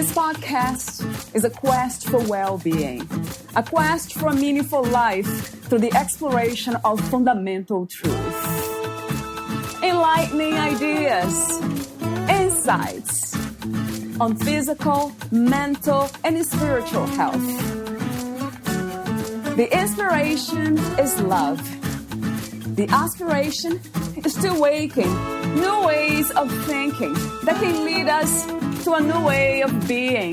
This podcast is a quest for well-being, a quest for a meaningful life through the exploration of fundamental truth. Enlightening ideas, insights on physical, mental, and spiritual health. The inspiration is love. The aspiration is to awaken new ways of thinking that can lead us to a new way of being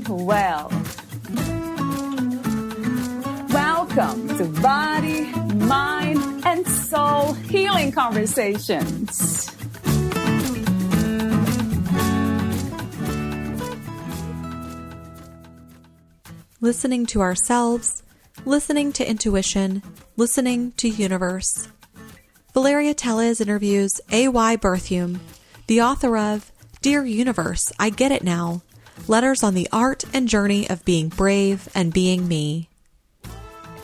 well. Welcome to Body, Mind, and Soul Healing Conversations. Listening to ourselves, listening to intuition, listening to universe. Valeria Teles interviews A.Y. Berthiaume, the author of Dear Universe, I Get It Now, Letters on the Art and Journey of Being Brave and Being Me.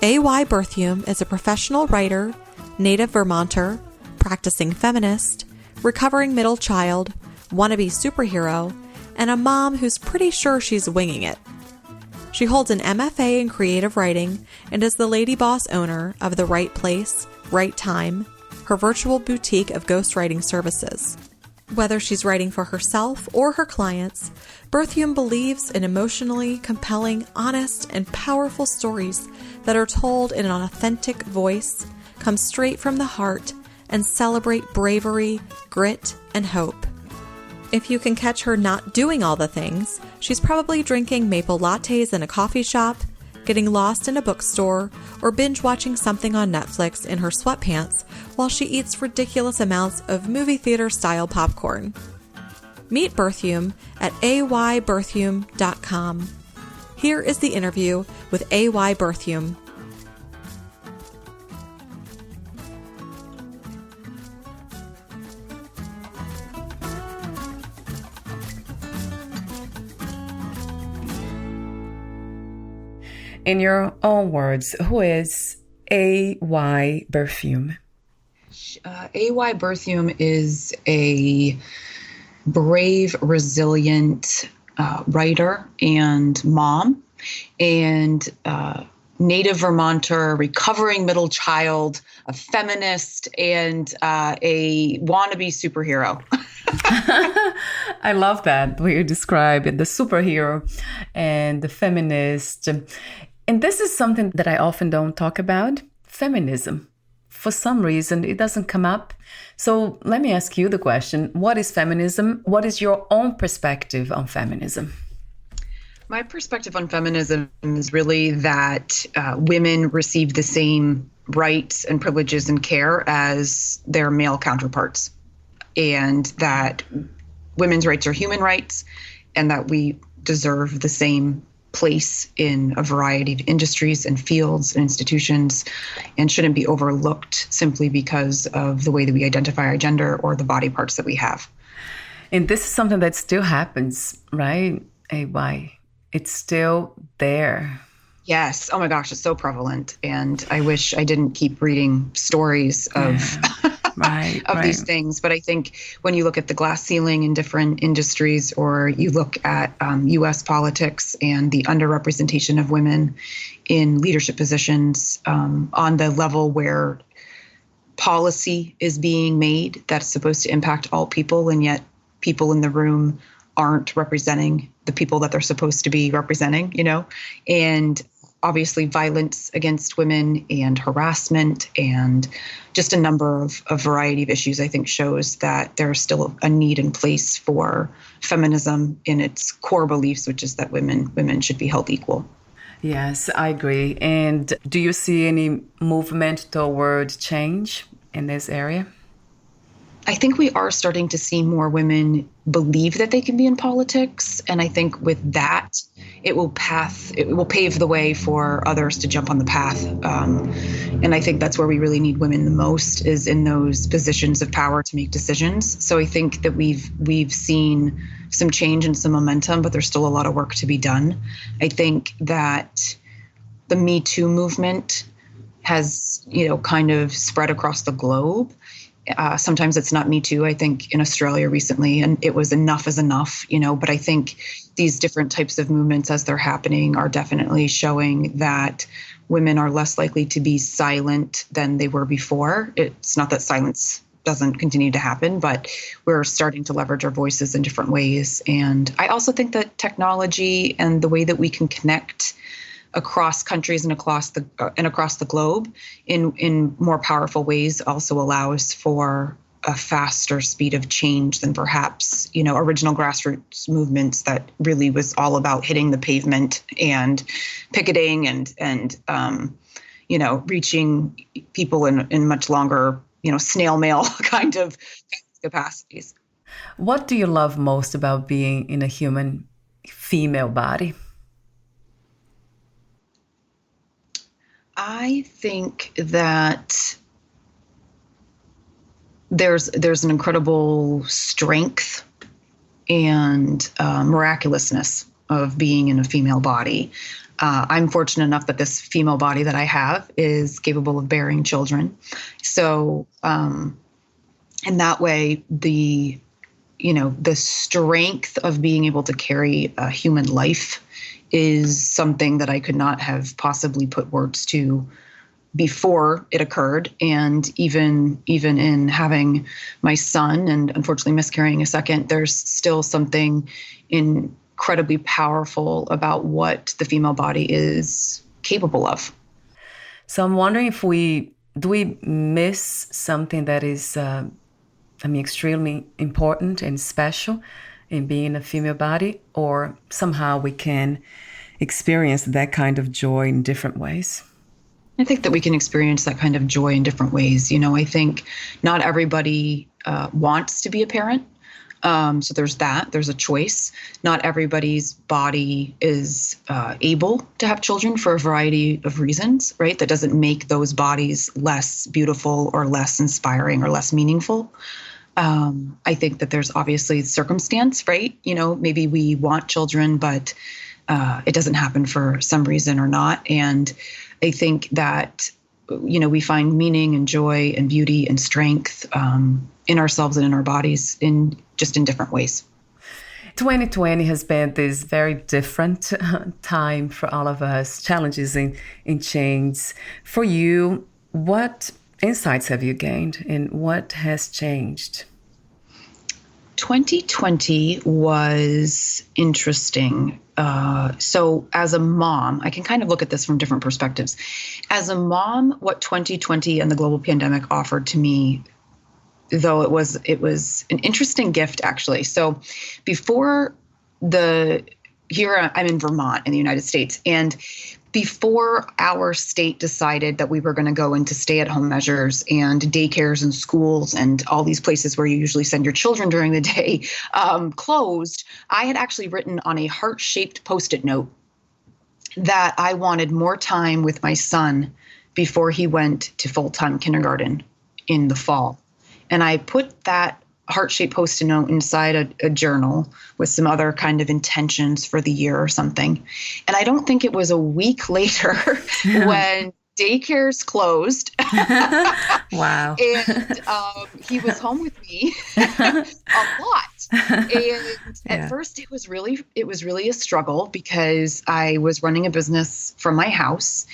A.Y. Berthiaume is a professional writer, native Vermonter, practicing feminist, recovering middle child, wannabe superhero, and a mom who's pretty sure she's winging it. She holds an M.F.A. in creative writing and is the lady boss owner of The Right Place, Right Time, her virtual boutique of ghostwriting services. Whether she's writing for herself or her clients, Berthiaume believes in emotionally compelling, honest, and powerful stories that are told in an authentic voice, come straight from the heart, and celebrate bravery, grit, and hope. If you can catch her not doing all the things, she's probably drinking Maple Lattes in a coffee shop, getting lost in a bookstore, or binge-watching something on Netflix in her sweatpants while she eats ridiculous amounts of movie theater-style popcorn. Meet Berthiaume at ayberthiaume.com. Here is the interview with A.Y. Berthiaume. In your own words, who is A.Y. Berthiaume? A.Y. Berthiaume is a brave, resilient writer and mom, and native Vermonter, recovering middle child, a feminist, and a wannabe superhero. I love that, where you describe it, the superhero and the feminist. And this is something that I often don't talk about, feminism. For some reason, it doesn't come up. So let me ask you the question, what is feminism? What is your own perspective on feminism? My perspective on feminism is really that women receive the same rights and privileges and care as their male counterparts, and that women's rights are human rights, and that we deserve the same place in a variety of industries and fields and institutions, and shouldn't be overlooked simply because of the way that we identify our gender or the body parts that we have. And this is something that still happens, right? AY, it's still there. Yes. Oh my gosh, it's so prevalent. And I wish I didn't keep reading stories of these things. But I think when you look at the glass ceiling in different industries, or you look at U.S. politics and the underrepresentation of women in leadership positions on the level where policy is being made that's supposed to impact all people, and yet people in the room aren't representing the people that they're supposed to be representing, and obviously violence against women and harassment and just a number of a variety of issues, I think shows that there's still a need in place for feminism in its core beliefs, which is that women should be held equal. Yes, I agree. And do you see any movement toward change in this area? I think we are starting to see more women believe that they can be in politics. And I think with that, it will pave the way for others to jump on the path. And I think that's where we really need women the most, is in those positions of power to make decisions. So I think that we've seen some change and some momentum, but there's still a lot of work to be done. I think that the Me Too movement has, kind of spread across the globe. Sometimes it's not Me Too. I think in Australia recently, and it was enough is enough, but I think these different types of movements as they're happening are definitely showing that women are less likely to be silent than they were before. It's not that silence doesn't continue to happen, but we're starting to leverage our voices in different ways. And I also think that technology and the way that we can connect across countries and across the globe in more powerful ways also allows for a faster speed of change than perhaps, original grassroots movements that really was all about hitting the pavement and picketing and reaching people in much longer, snail mail kind of capacities. What do you love most about being in a human female body? I think that there's an incredible strength and miraculousness of being in a female body. I'm fortunate enough that this female body that I have is capable of bearing children. So in that way, the strength of being able to carry a human life is something that I could not have possibly put words to before it occurred. And even in having my son and unfortunately miscarrying a second, there's still something incredibly powerful about what the female body is capable of. So I'm wondering if we miss something that is, extremely important and special in being a female body, or somehow we can experience that kind of joy in different ways? I think that we can experience that kind of joy in different ways. I think not everybody wants to be a parent. So there's that. There's a choice. Not everybody's body is able to have children for a variety of reasons, right? That doesn't make those bodies less beautiful or less inspiring or less meaningful. I think that there's obviously circumstance, right? Maybe we want children, but it doesn't happen for some reason or not. And I think that, we find meaning and joy and beauty and strength in ourselves and in our bodies in different ways. 2020 has been this very different time for all of us, challenges and change. For you, what insights have you gained and what has changed? 2020 was interesting. So as a mom, I can kind of look at this from different perspectives. As a mom, what 2020 and the global pandemic offered to me, though it was an interesting gift, actually. So here I'm in Vermont in the United States, and before our state decided that we were going to go into stay-at-home measures and daycares and schools and all these places where you usually send your children during the day closed, I had actually written on a heart-shaped Post-it note that I wanted more time with my son before he went to full-time kindergarten in the fall. And I put that heart-shaped Post-it note inside a journal with some other kind of intentions for the year or something. And I don't think it was a week later when daycares closed. Wow. And he was home with me a lot. And at first it was really a struggle because I was running a business from my house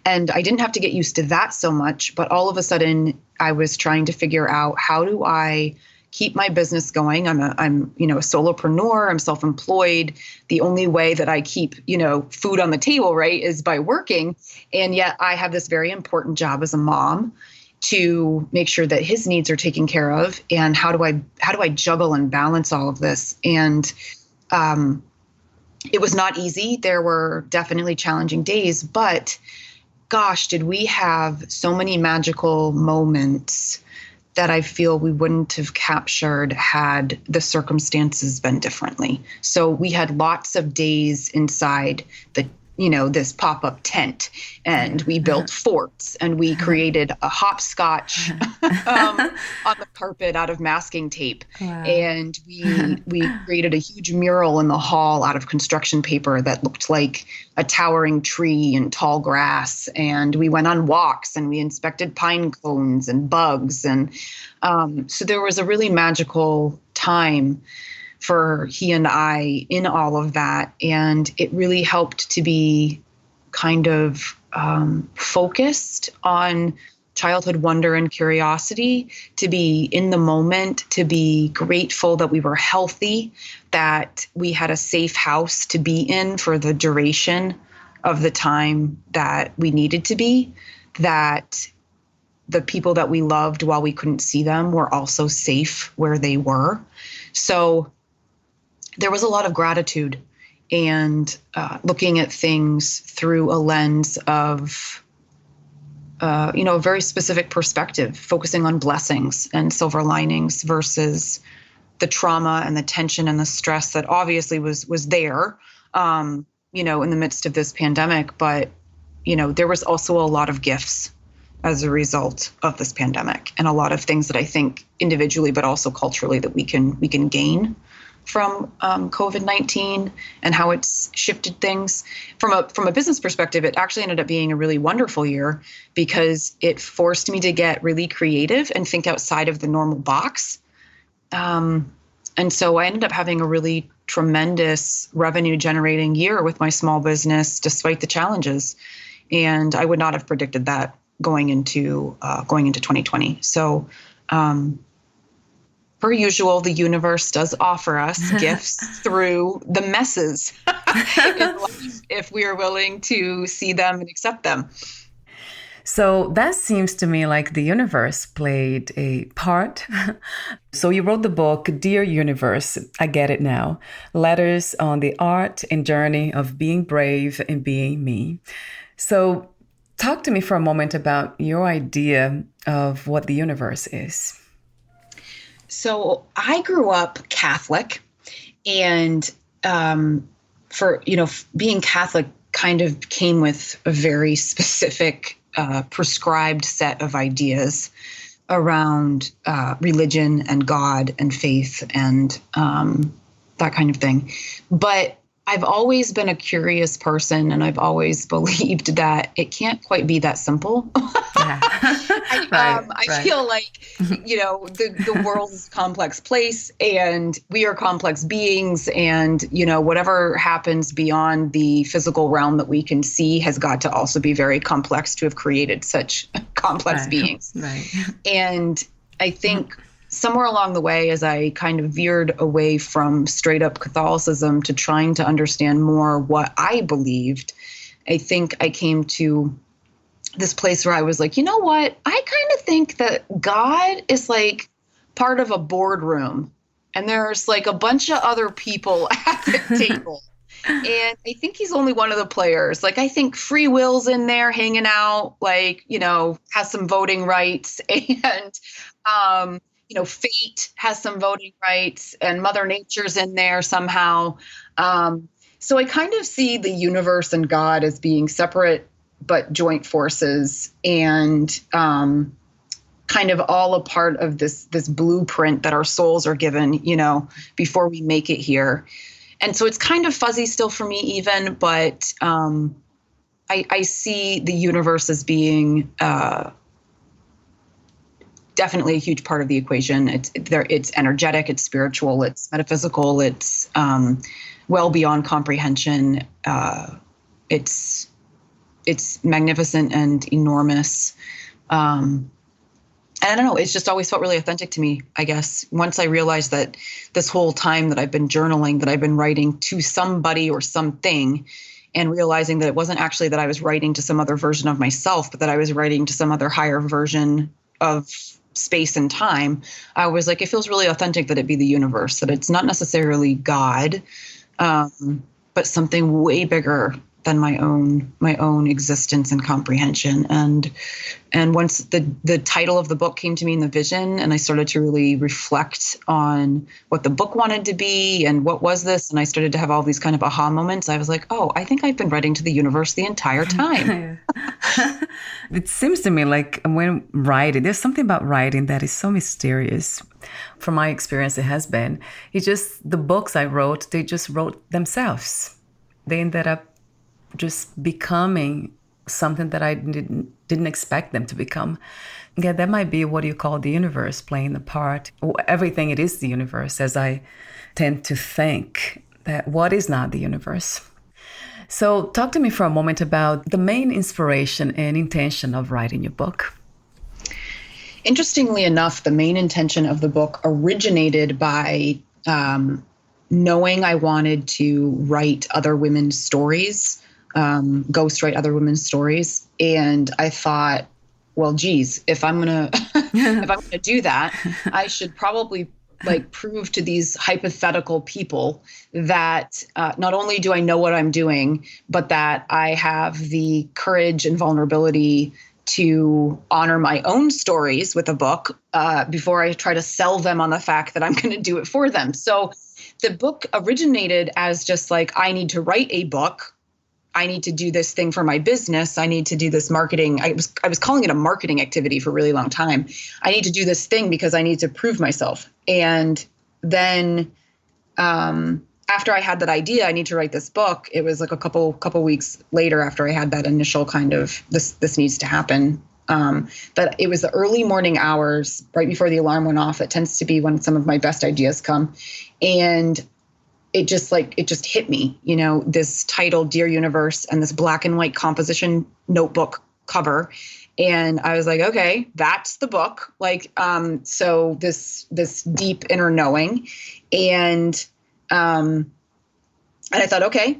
and I didn't have to get used to that so much. But all of a sudden I was trying to figure out, how do I keep my business going? I'm a solopreneur. I'm self-employed. The only way that I keep, food on the table, right, is by working. And yet I have this very important job as a mom to make sure that his needs are taken care of. And how do I juggle and balance all of this? And it was not easy. There were definitely challenging days, but gosh, did we have so many magical moments that I feel we wouldn't have captured had the circumstances been differently. So we had lots of days inside the this pop-up tent, and we built forts, and we created a hopscotch on the carpet out of masking tape. Wow. And we created a huge mural in the hall out of construction paper that looked like a towering tree and tall grass. And we went on walks, and we inspected pine cones and bugs. And so there was a really magical time for he and I in all of that. And it really helped to be kind of focused on childhood wonder and curiosity, to be in the moment, to be grateful that we were healthy, that we had a safe house to be in for the duration of the time that we needed to be, that the people that we loved while we couldn't see them were also safe where they were. So there was a lot of gratitude and looking at things through a lens of, a very specific perspective, focusing on blessings and silver linings versus the trauma and the tension and the stress that obviously was there, in the midst of this pandemic. But, there was also a lot of gifts as a result of this pandemic, and a lot of things that I think individually, but also culturally, that we can gain from COVID-19 and how it's shifted things. From a business perspective, it actually ended up being a really wonderful year because it forced me to get really creative and think outside of the normal box. And so I ended up having a really tremendous revenue generating year with my small business, despite the challenges. And I would not have predicted that going into 2020. So, per usual, the universe does offer us gifts through the messes in life if we are willing to see them and accept them. So that seems to me like the universe played a part. So you wrote the book, Dear Universe, I Get It Now, Letters on the Art and Journey of Being Brave and Being Me. So talk to me for a moment about your idea of what the universe is. So I grew up Catholic, and being Catholic kind of came with a very specific prescribed set of ideas around religion and God and faith and that kind of thing. But I've always been a curious person, and I've always believed that it can't quite be that simple. Yeah. I feel like, the world is a complex place, and we are complex beings, and, whatever happens beyond the physical realm that we can see has got to also be very complex to have created such complex beings. Right. And I think somewhere along the way, as I kind of veered away from straight up Catholicism to trying to understand more what I believed, I think I came to this place where I was like, you know what? I kind of think that God is like part of a boardroom, and there's like a bunch of other people at the table. And I think he's only one of the players. Like, I think free will's in there hanging out, like, has some voting rights, and, fate has some voting rights, and Mother Nature's in there somehow. So I kind of see the universe and God as being separate but joint forces, and kind of all a part of this blueprint that our souls are given, before we make it here. And so it's kind of fuzzy still for me even, but I see the universe as being definitely a huge part of the equation. It's energetic, it's spiritual, it's metaphysical, it's well beyond comprehension. It's magnificent and enormous. And I don't know, it's just always felt really authentic to me, I guess. Once I realized that this whole time that I've been journaling, that I've been writing to somebody or something, and realizing that it wasn't actually that I was writing to some other version of myself, but that I was writing to some other higher version of space and time, I was like, it feels really authentic that it be the universe, that it's not necessarily God, but something way bigger than my own existence and comprehension. And once the title of the book came to me in the vision, and I started to really reflect on what the book wanted to be and what was this, and I started to have all these kind of aha moments, I was like, oh, I think I've been writing to the universe the entire time. It seems to me like when writing, there's something about writing that is so mysterious. From my experience, it has been. It's just the books I wrote, they just wrote themselves. They ended up just becoming something that I didn't expect them to become. Yeah, that might be what you call the universe playing the part. Everything it is the universe, as I tend to think that what is not the universe. So talk to me for a moment about the main inspiration and intention of writing your book. Interestingly enough, the main intention of the book originated by knowing I wanted to write other women's stories, ghostwrite other women's stories. And I thought, well, geez, if I'm gonna do that, I should probably prove to these hypothetical people that not only do I know what I'm doing, but that I have the courage and vulnerability to honor my own stories with a book before I try to sell them on the fact that I'm going to do it for them. So the book originated as just I need to write a book. I need to do this thing for my business. I need to do this marketing. I was calling it a marketing activity for a really long time. I need to do this thing because I need to prove myself. And then after I had that idea, I need to write this book. It was a couple weeks later after I had that initial kind of this needs to happen. But it was the early morning hours right before the alarm went off. It tends to be when some of my best ideas come. And it just hit me, this title, Dear Universe, and this black and white composition notebook cover. And I was like, okay, that's the book. So this deep inner knowing. And I thought, okay,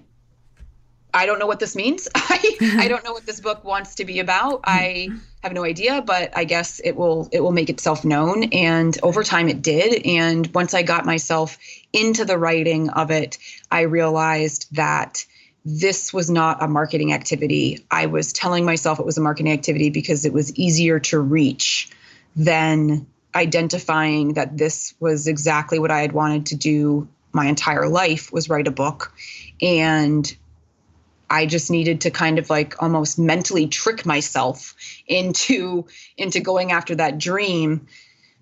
I don't know what this means. I don't know what this book wants to be about. I have no idea, but I guess it will make itself known. And over time it did. And once I got myself into the writing of it, I realized that this was not a marketing activity. I was telling myself it was a marketing activity because it was easier to reach than identifying that this was exactly what I had wanted to do my entire life, was write a book. And I just needed to kind of almost mentally trick myself into going after that dream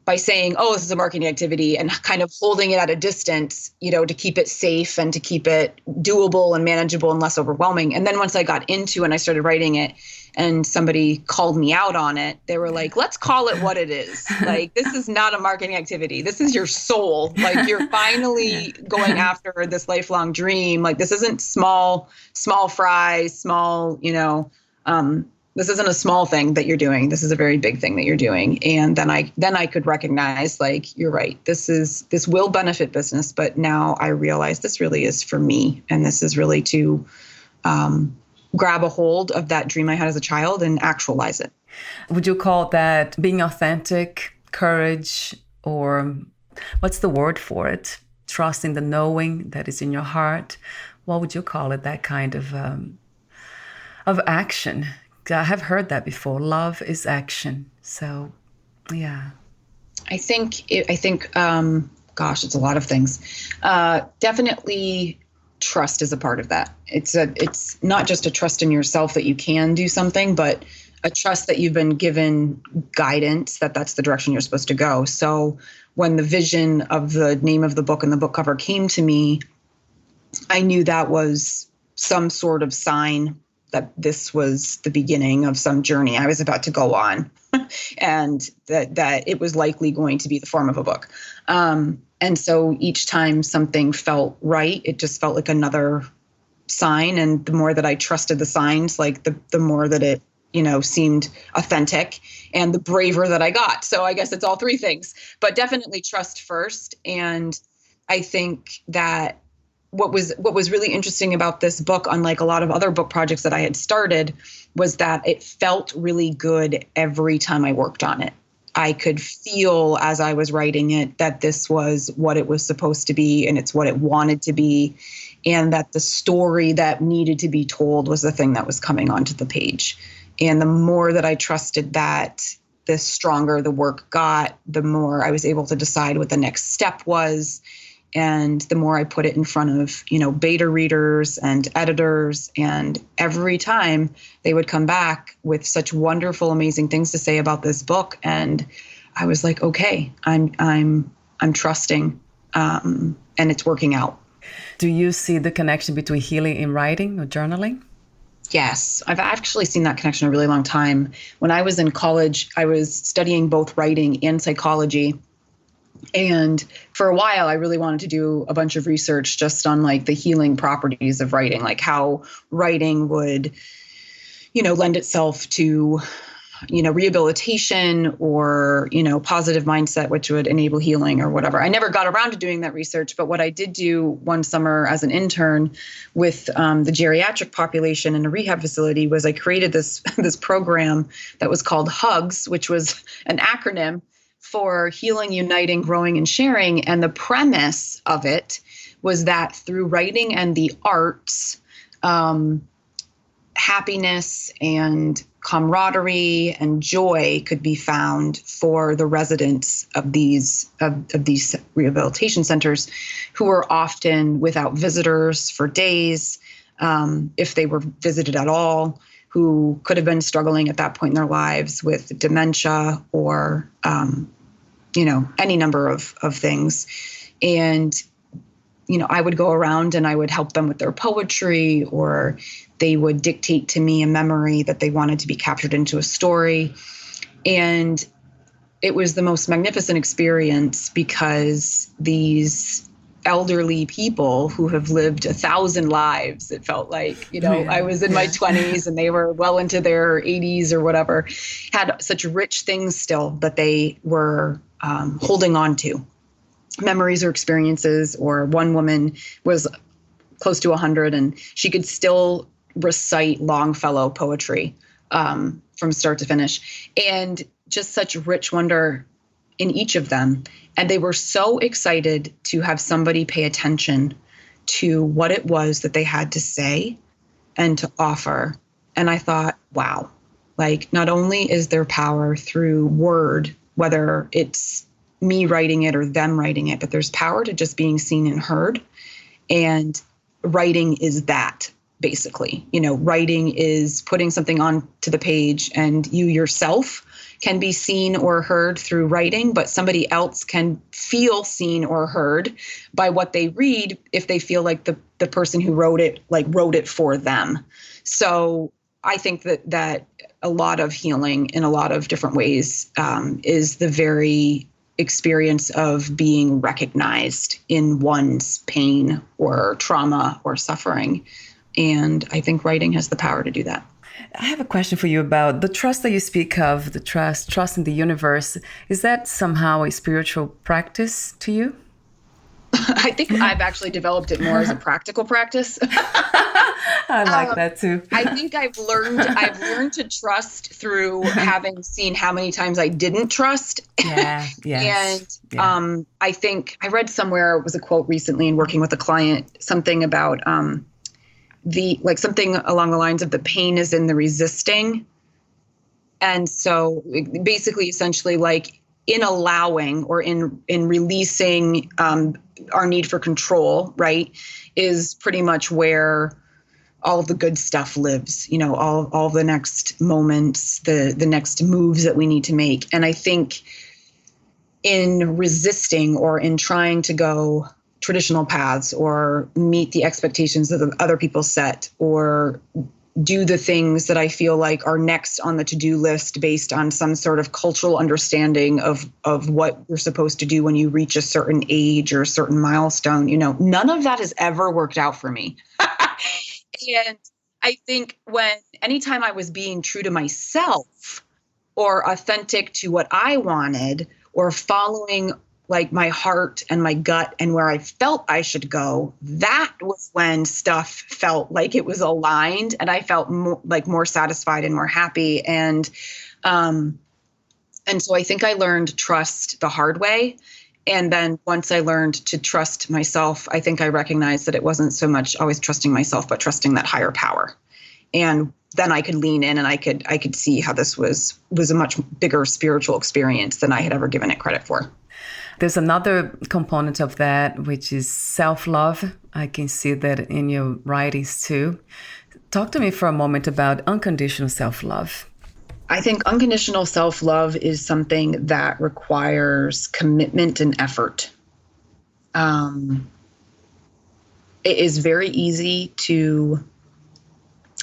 by saying, oh, this is a marketing activity, and kind of holding it at a distance, to keep it safe and to keep it doable and manageable and less overwhelming. And then once I got into and I started writing it and somebody called me out on it, they were like, let's call it what it is. This is not a marketing activity. This is your soul. You're finally going after this lifelong dream. This isn't small fries, this isn't a small thing that you're doing. This is a very big thing that you're doing. And then I could recognize, you're right. This will benefit business, but now I realize this really is for me. And this is really to grab a hold of that dream I had as a child and actualize it. Would you call that being authentic, courage, or what's the word for it? Trusting the knowing that is in your heart. What would you call it? That kind of action. I have heard that before. Love is action. So, yeah. I think, gosh, it's a lot of things. Definitely trust is a part of that. It's not just a trust in yourself that you can do something, but a trust that you've been given guidance that that's the direction you're supposed to go. So when the vision of the name of the book and the book cover came to me, I knew that was some sort of sign that this was the beginning of some journey I was about to go on, and that it was likely going to be the form of a book. And so each time something felt right, it just felt like another sign. And the more that I trusted the signs, the more that it, seemed authentic, and the braver that I got. So I guess it's all three things, but definitely trust first. And I think that what was really interesting about this book, unlike a lot of other book projects that I had started, was that it felt really good every time I worked on it. I could feel as I was writing it that this was what it was supposed to be, and it's what it wanted to be. and that the story that needed to be told was the thing that was coming onto the page. And the more that I trusted that, the stronger the work got, the more I was able to decide what the next step was. And the more I put it in front of, beta readers and editors, and every time they would come back with such wonderful, amazing things to say about this book. And I was like, okay, I'm trusting, and it's working out. Do you see the connection between healing and writing or journaling? Yes, I've actually seen that connection a really long time. When I was in college, I was studying both writing and psychology. And for a while, I really wanted to do a bunch of research just on like the healing properties of writing, like how writing would, lend itself to, rehabilitation or, positive mindset, which would enable healing or whatever. I never got around to doing that research, but what I did do one summer as an intern with the geriatric population in a rehab facility was I created this program that was called HUGS, which was an acronym for healing, uniting, growing, and sharing. And the premise of it was that through writing and the arts, happiness and camaraderie and joy could be found for the residents of these rehabilitation centers, who were often without visitors for days, if they were visited at all, who could have been struggling at that point in their lives with dementia or any number of things. And, I would go around and I would help them with their poetry, or they would dictate to me a memory that they wanted to be captured into a story. And it was the most magnificent experience, because these elderly people who have lived 1,000 lives, it felt like, I was in my 20s and they were well into their 80s or whatever, had such rich things still that they were holding on to, memories or experiences. Or one woman was close to 100 and she could still recite Longfellow poetry from start to finish, and just such rich wonder in each of them. And they were so excited to have somebody pay attention to what it was that they had to say and to offer. And I thought, wow, like not only is there power through word, whether it's me writing it or them writing it, but there's power to just being seen and heard. And writing is that, basically. Writing is putting something onto the page, and you yourself can be seen or heard through writing, but somebody else can feel seen or heard by what they read if they feel like the person who wrote it for them. So I think that a lot of healing in a lot of different ways is the very experience of being recognized in one's pain or trauma or suffering. And I think writing has the power to do that. I have a question for you about the trust that you speak of, the trust in the universe. Is that somehow a spiritual practice to you? I think I've actually developed it more as a practical practice. I like that too. I think I've learned to trust through having seen how many times I didn't trust. Yeah. Yes. And I think I read somewhere, it was a quote recently in working with a client, something about something along the lines of the pain is in the resisting. And so basically, essentially, like in allowing or in releasing our need for control, right, is pretty much where all of the good stuff lives, all the next moments, the next moves that we need to make. And I think in resisting or in trying to go traditional paths or meet the expectations that other people set or do the things that I feel like are next on the to-do list based on some sort of cultural understanding of what you're supposed to do when you reach a certain age or a certain milestone, none of that has ever worked out for me. And I think anytime I was being true to myself or authentic to what I wanted or following like my heart and my gut and where I felt I should go, that was when stuff felt like it was aligned and I felt more satisfied and more happy. And so I think I learned trust the hard way. And then once I learned to trust myself, I think I recognized that it wasn't so much always trusting myself, but trusting that higher power. And then I could lean in and I could see how this was a much bigger spiritual experience than I had ever given it credit for. There's another component of that, which is self-love. I can see that in your writings too. Talk to me for a moment about unconditional self-love. I think unconditional self-love is something that requires commitment and effort. It is very easy to,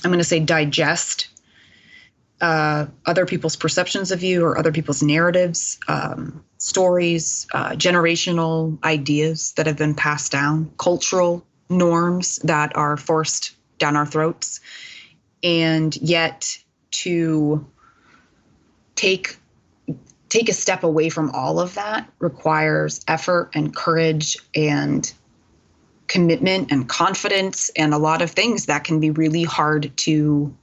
I'm going to say, digest other people's perceptions of you or other people's narratives, stories, generational ideas that have been passed down, cultural norms that are forced down our throats. And yet to take a step away from all of that requires effort and courage and commitment and confidence and a lot of things that can be really hard to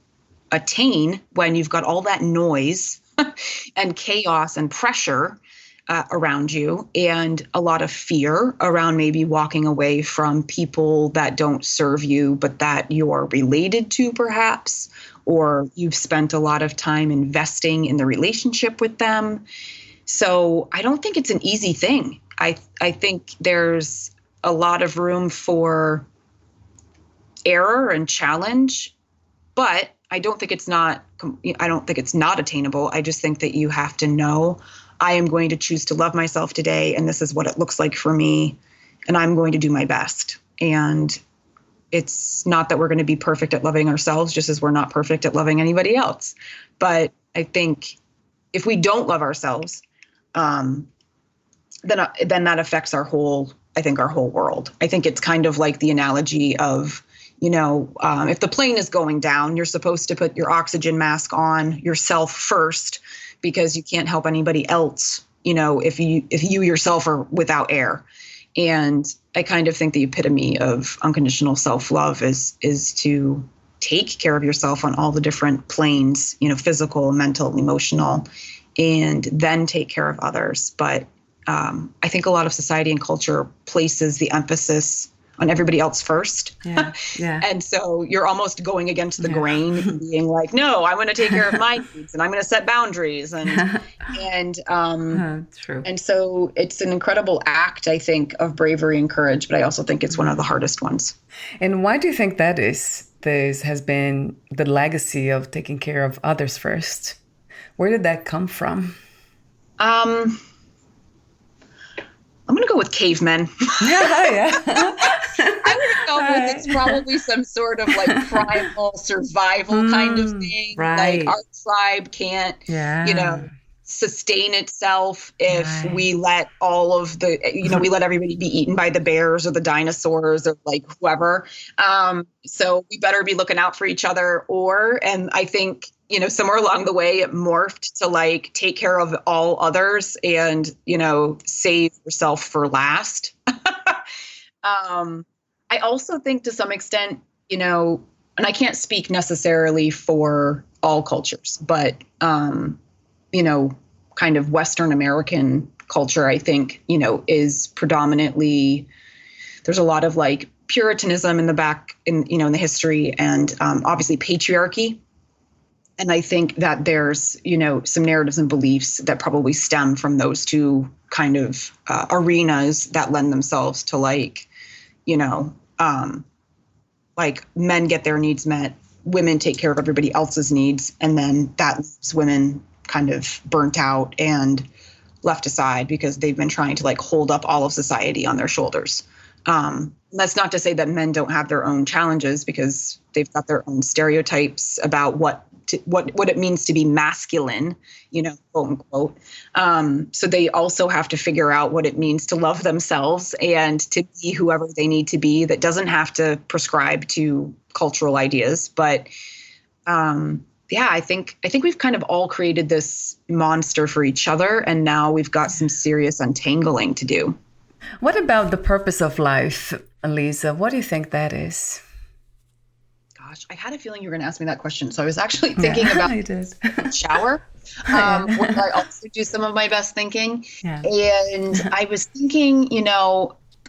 attain when you've got all that noise and chaos and pressure around you, and a lot of fear around maybe walking away from people that don't serve you, but that you're related to perhaps, or you've spent a lot of time investing in the relationship with them. So I don't think it's an easy thing. I think there's a lot of room for error and challenge, but I don't think it's not attainable. I just think that you have to know, I am going to choose to love myself today, and this is what it looks like for me, and I'm going to do my best. And it's not that we're going to be perfect at loving ourselves, just as we're not perfect at loving anybody else. But I think if we don't love ourselves, then that affects our whole world. I think it's kind of like the analogy of, if the plane is going down, you're supposed to put your oxygen mask on yourself first, because you can't help anybody else, if you yourself are without air. And I kind of think the epitome of unconditional self-love is to take care of yourself on all the different planes, physical, mental, emotional, and then take care of others. But I think a lot of society and culture places the emphasis on everybody else first. Yeah. And so you're almost going against the grain and being like, no, I'm going to take care of my needs and I'm going to set boundaries. And true. And so it's an incredible act, I think, of bravery and courage, but I also think it's one of the hardest ones. And why do you think that is? This has been the legacy of taking care of others first. Where did that come from? I'm going to go with cavemen. Yeah. I'm going to go with it's probably some sort of like primal survival kind of thing. Right. Like our tribe can't, sustain itself if we let all of the, we let everybody be eaten by the bears or the dinosaurs or like whoever. So we better be looking out for each other. And I think, somewhere along the way, it morphed to like take care of all others and, save yourself for last. I also think to some extent, and I can't speak necessarily for all cultures, but, kind of Western American culture, I think, is predominantly, there's a lot of like Puritanism in the history and obviously patriarchy. And I think that there's, some narratives and beliefs that probably stem from those two kind of arenas that lend themselves to like, like men get their needs met, women take care of everybody else's needs, and then that leaves women kind of burnt out and left aside because they've been trying to like hold up all of society on their shoulders. That's not to say that men don't have their own challenges, because they've got their own stereotypes about what it means to be masculine, quote unquote. So they also have to figure out what it means to love themselves and to be whoever they need to be. That doesn't have to prescribe to cultural ideas, but I think we've kind of all created this monster for each other, and now we've got some serious untangling to do. What about the purpose of life, Lisa? What do you think that is? Gosh, I had a feeling you were going to ask me that question. So I was actually thinking about I did. shower. where I also do some of my best thinking. Yeah. And I was thinking,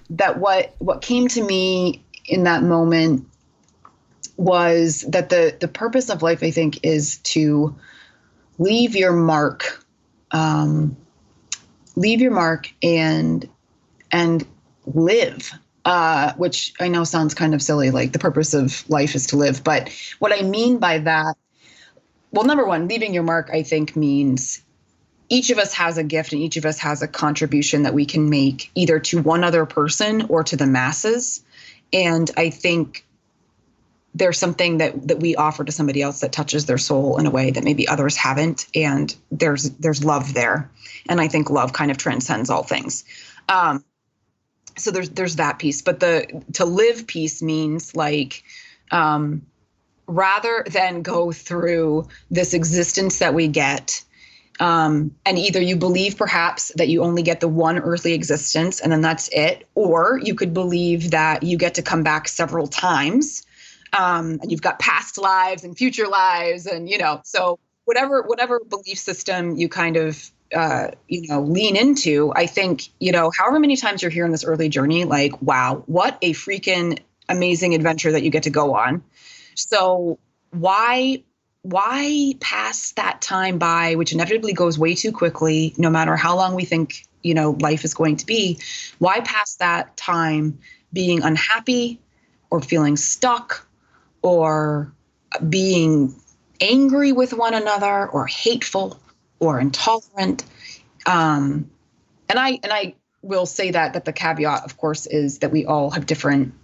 that what came to me in that moment was that the purpose of life, I think, is to leave your mark and live, which I know sounds kind of silly, like the purpose of life is to live. But what I mean by that, well, number one, leaving your mark, I think, means each of us has a gift and each of us has a contribution that we can make either to one other person or to the masses. And I think there's something that we offer to somebody else that touches their soul in a way that maybe others haven't. And there's love there. And I think love kind of transcends all things. So there's that piece. But to live piece means like, rather than go through this existence that we get, and either you believe perhaps that you only get the one earthly existence and then that's it, or you could believe that you get to come back several times, and you've got past lives and future lives, and so whatever belief system you kind of lean into, I think however many times you're here in this early journey, like, wow, what a freaking amazing adventure that you get to go on. So why pass that time by, which inevitably goes way too quickly, no matter how long we think, life is going to be? Why pass that time being unhappy or feeling stuck or being angry with one another or hateful or intolerant? And I will say that the caveat, of course, is that we all have different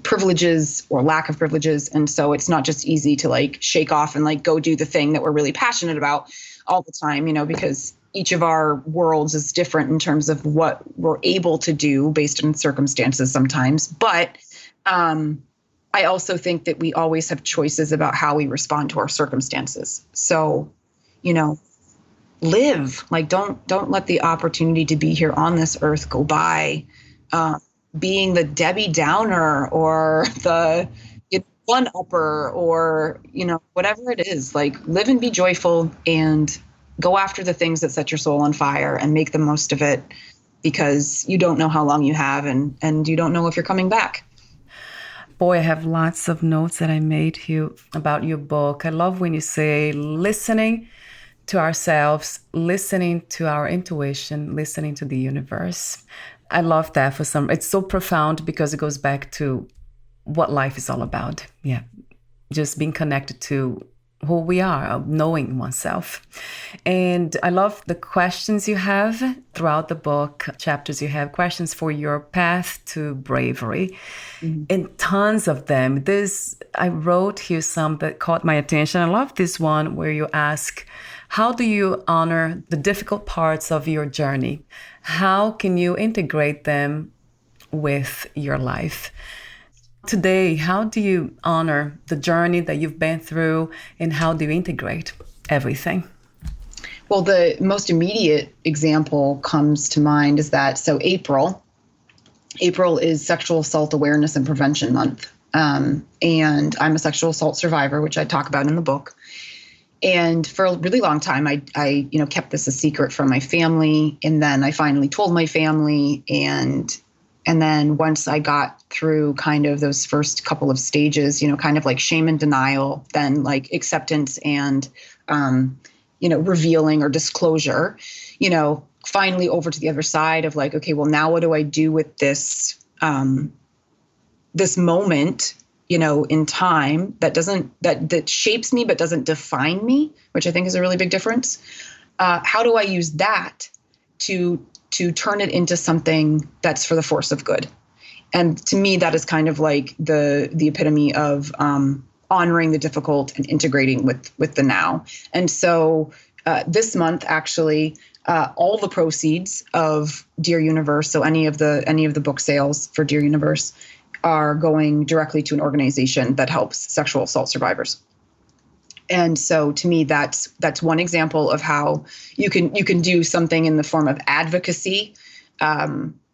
privileges or lack of privileges. And so it's not just easy to like shake off and like go do the thing that we're really passionate about all the time, because each of our worlds is different in terms of what we're able to do based on circumstances sometimes. But I also think that we always have choices about how we respond to our circumstances. So, live, like, don't let the opportunity to be here on this earth go by, being the Debbie Downer or the one upper or, whatever it is. Like, live and be joyful and go after the things that set your soul on fire and make the most of it, because you don't know how long you have and you don't know if you're coming back. Boy, I have lots of notes that I made here about your book. I love when you say listening to ourselves, listening to our intuition, listening to the universe. I love that it's so profound because it goes back to what life is all about. Yeah. Just being connected to who we are, knowing oneself. And I love the questions you have throughout the book, chapters you have, questions for your path to bravery, and tons of them. I wrote here some that caught my attention. I love this one where you ask, how do you honor the difficult parts of your journey? How can you integrate them with your life? Today, how do you honor the journey that you've been through, and how do you integrate everything? Well, the most immediate example comes to mind is that, so April is Sexual Assault Awareness and Prevention Month. And I'm a sexual assault survivor, which I talk about in the book. And for a really long time, I kept this a secret from my family. And then I finally told my family. And then once I got through kind of those first couple of stages, kind of like shame and denial, then like acceptance and, revealing or disclosure, finally over to the other side of like, okay, well, now what do I do with this, this moment, in time that shapes me, but doesn't define me, which I think is a really big difference. How do I use that to turn it into something that's for the force of good? And to me, that is kind of like the epitome of honoring the difficult and integrating with the now. And so this month, actually, all the proceeds of Dear Universe, so any of the book sales for Dear Universe, are going directly to an organization that helps sexual assault survivors. And so to me, that's one example of how you can do something in the form of advocacy,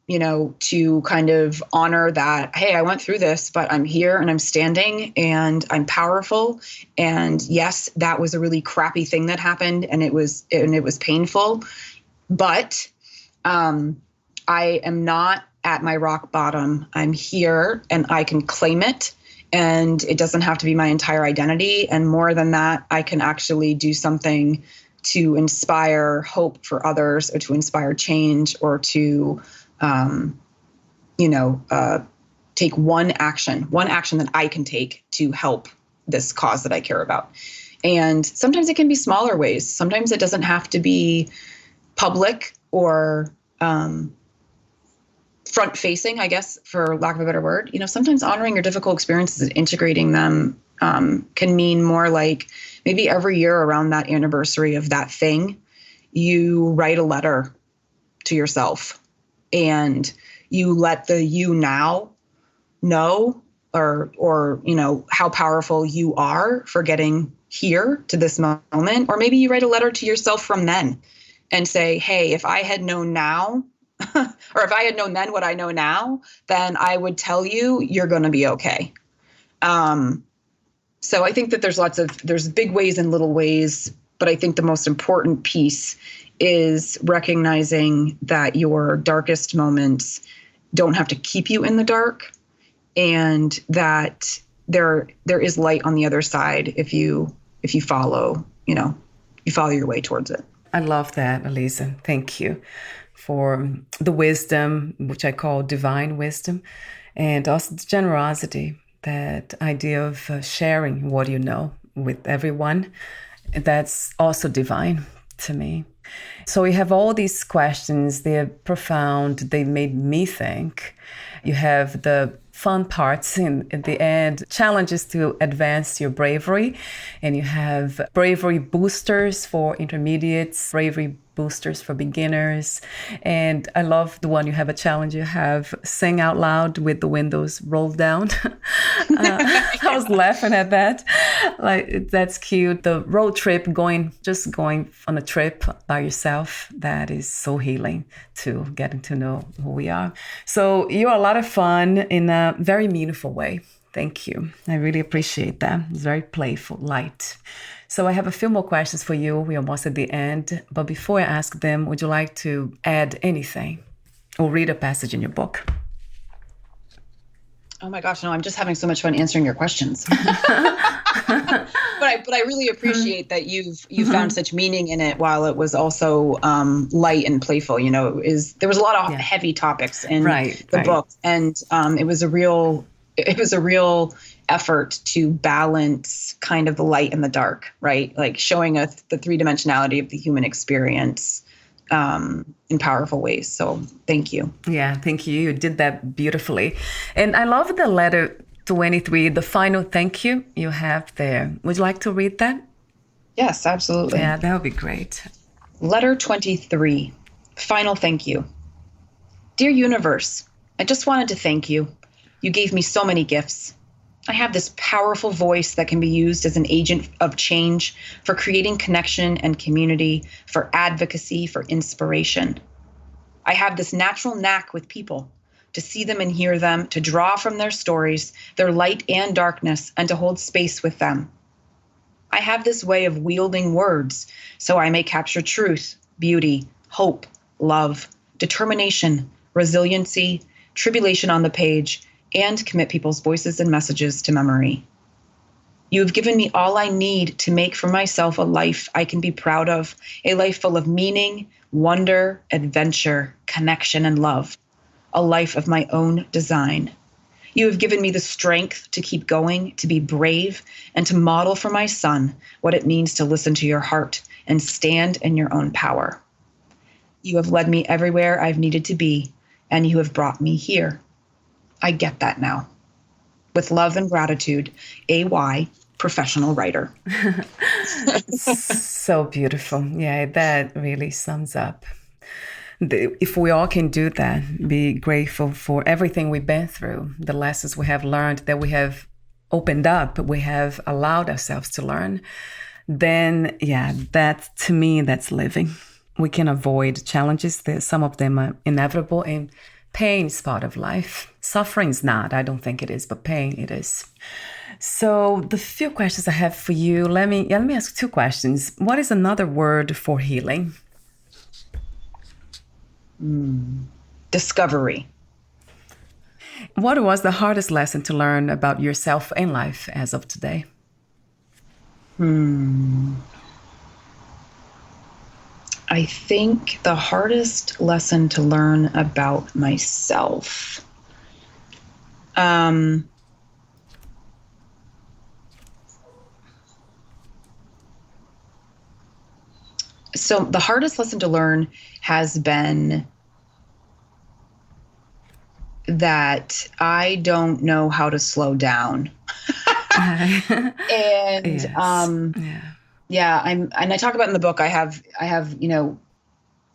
to kind of honor that, hey, I went through this, but I'm here and I'm standing and I'm powerful. And yes, that was a really crappy thing that happened, and it was painful, but I am not at my rock bottom. I'm here and I can claim it, and it doesn't have to be my entire identity. And more than that, I can actually do something to inspire hope for others, or to inspire change, or to take one action that I can take to help this cause that I care about. And sometimes it can be smaller ways. Sometimes it doesn't have to be public or front facing, I guess, for lack of a better word. Sometimes honoring your difficult experiences and integrating them can mean more like maybe every year around that anniversary of that thing, you write a letter to yourself. And you let the you now know, or how powerful you are for getting here to this moment. Or maybe you write a letter to yourself from then and say, hey, if I had known now, or if I had known then what I know now, then I would tell you you're going to be okay. So I think that there's big ways and little ways, but I think the most important piece is recognizing that your darkest moments don't have to keep you in the dark, and that there is light on the other side if you follow your way towards it. I love that, Elisa. Thank you for the wisdom, which I call divine wisdom, and also the generosity, that idea of sharing what you know with everyone. That's also divine to me. So we have all these questions. They're profound. They made me think. You have the fun parts at the end, challenges to advance your bravery. And you have bravery boosters for intermediates, bravery boosters for beginners. And I love the one you have a challenge. You have sing out loud with the windows rolled down. I was laughing at that. Like, that's cute. The road trip, going on a trip by yourself, that is so healing to getting to know who we are. So you're a lot of fun in a very meaningful way. Thank you. I really appreciate that. It's very playful, light. So I have a few more questions for you. We're almost at the end. But before I ask them, would you like to add anything or read a passage in your book? Oh my gosh, no, I'm just having so much fun answering your questions. But I really appreciate that you found such meaning in it, while it was also light and playful. There was a lot of heavy topics in the book, and it was a real effort to balance kind of the light and the dark, right? Like showing us the three-dimensionality of the human experience in powerful ways. So thank you. Yeah, thank you. You did that beautifully. And I love the letter 23, the final thank you you have there. Would you like to read that? Yes, absolutely. Yeah, that would be great. Letter 23, final thank you. Dear universe, I just wanted to thank you. You gave me so many gifts. I have this powerful voice that can be used as an agent of change, for creating connection and community, for advocacy, for inspiration. I have this natural knack with people, to see them and hear them, to draw from their stories, their light and darkness, and to hold space with them. I have this way of wielding words, so I may capture truth, beauty, hope, love, determination, resiliency, tribulation on the page, and commit people's voices and messages to memory. You have given me all I need to make for myself a life I can be proud of, a life full of meaning, wonder, adventure, connection, and love, a life of my own design. You have given me the strength to keep going, to be brave, and to model for my son what it means to listen to your heart and stand in your own power. You have led me everywhere I've needed to be, and you have brought me here. I get that now. With love and gratitude, A.Y., professional writer. So beautiful. Yeah, that really sums up. If we all can do that, be grateful for everything we've been through, the lessons we have learned, that we have opened up, we have allowed ourselves to learn, then that, to me, that's living. We can avoid challenges. Some of them are inevitable, and Pain is part of life. Suffering is not. I don't think it is, but pain it is. So the few questions I have for you, let me ask 2 questions. What is another word for healing? Discovery. What was the hardest lesson to learn about yourself and life as of today? I think the hardest lesson to learn about myself. So the hardest lesson to learn has been that I don't know how to slow down. And Yes. and I talk about in the book, I have,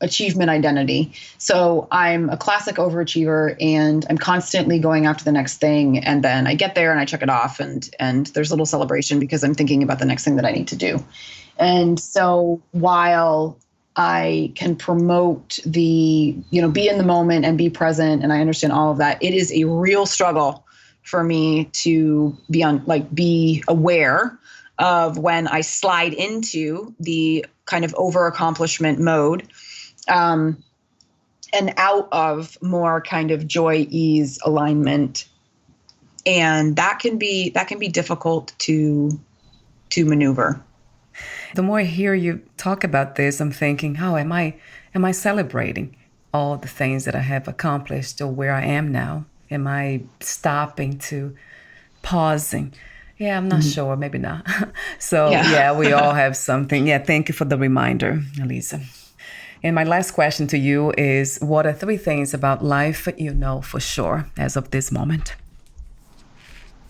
achievement identity. So I'm a classic overachiever and I'm constantly going after the next thing. And then I get there and I check it off and there's a little celebration because I'm thinking about the next thing that I need to do. And so while I can promote the, be in the moment and be present, and I understand all of that, it is a real struggle for me to be aware of when I slide into the kind of over-accomplishment mode, and out of more kind of joy, ease, alignment. And that can be difficult to maneuver. The more I hear you talk about this, I'm thinking, how am I celebrating all the things that I have accomplished or where I am now? Am I stopping to pausing? Yeah, I'm not sure. Maybe not. So we all have something. Yeah, thank you for the reminder, Elisa. And my last question to you is, what are 3 things about life you know for sure as of this moment?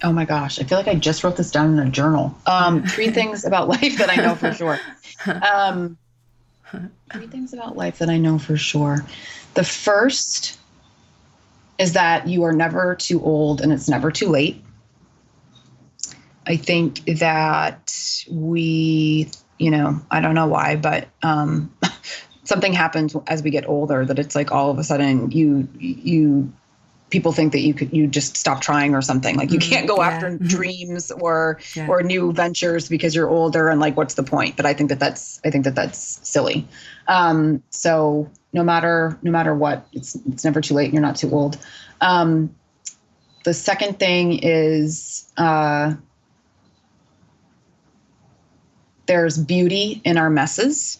Oh my gosh, I feel like I just wrote this down in a journal. 3 things about life that I know for sure. 3 things about life that I know for sure. The first is that you are never too old and it's never too late. I think that we, I don't know why, but something happens as we get older that it's like all of a sudden people think that you just stop trying or something. Like you can't go after dreams or new ventures because you're older and like, what's the point? But I think that that's silly. So no matter what, it's never too late. You're not too old. The second thing is, there's beauty in our messes.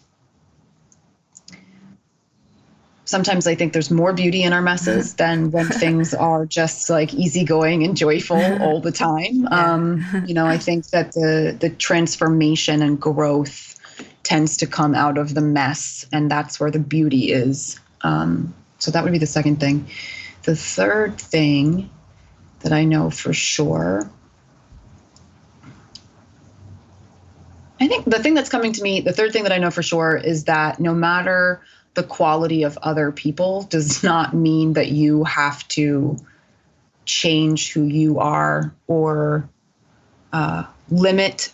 Sometimes I think there's more beauty in our messes than when things are just like easygoing and joyful all the time. I think that the transformation and growth tends to come out of the mess, and that's where the beauty is. So that would be the second thing. The third thing that I know for sure, I think the thing that's coming to me, the third thing that I know for sure is that no matter the quality of other people does not mean that you have to change who you are or limit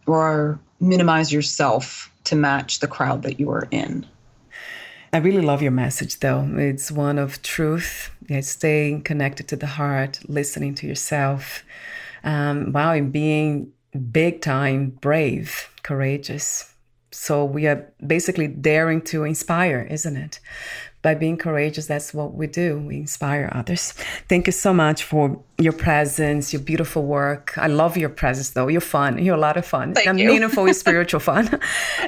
or minimize yourself to match the crowd that you are in. I really love your message, though. It's one of truth, staying connected to the heart, listening to yourself, and being big time, brave, courageous. So we are basically daring to inspire, isn't it? By being courageous, that's what we do. We inspire others. Thank you so much for your presence, your beautiful work. I love your presence, though. You're fun. You're a lot of fun. Thank you. Meaningful, spiritual fun.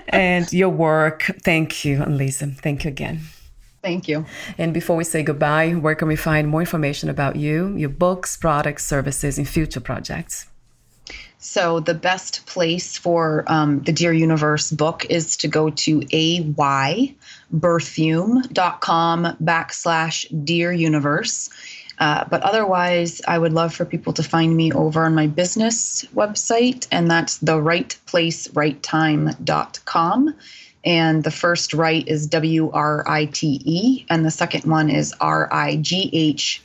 And your work. Thank you, Elisa. Thank you again. Thank you. And before we say goodbye, where can we find more information about you, your books, products, services, and future projects? So the best place for the Dear Universe book is to go to Berthiaume.com/Dear Universe. But otherwise, I would love for people to find me over on my business website, and that's therightplacerightTime.com. And the first right is WRITE, and the second one is RIGHT.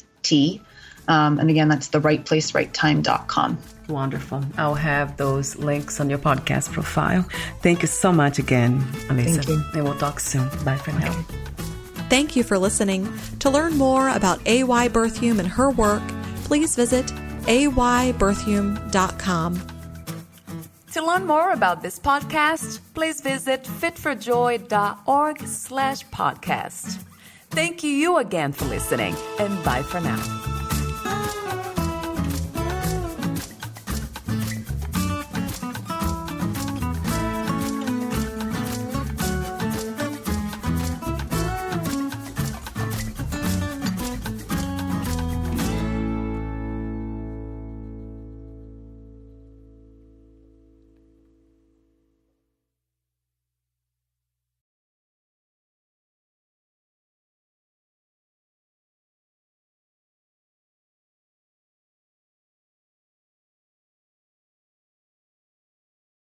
And again, that's therightplacerightTime.com. Wonderful. I'll have those links on your podcast profile. Thank you so much again, Elisa. Thank you. And we'll talk soon. Bye for now. Thank you for listening. To learn more about A.Y. Berthiaume and her work, please visit ayberthiaume.com. To learn more about this podcast, please visit fitforjoy.org/podcast. Thank you again for listening, and bye for now.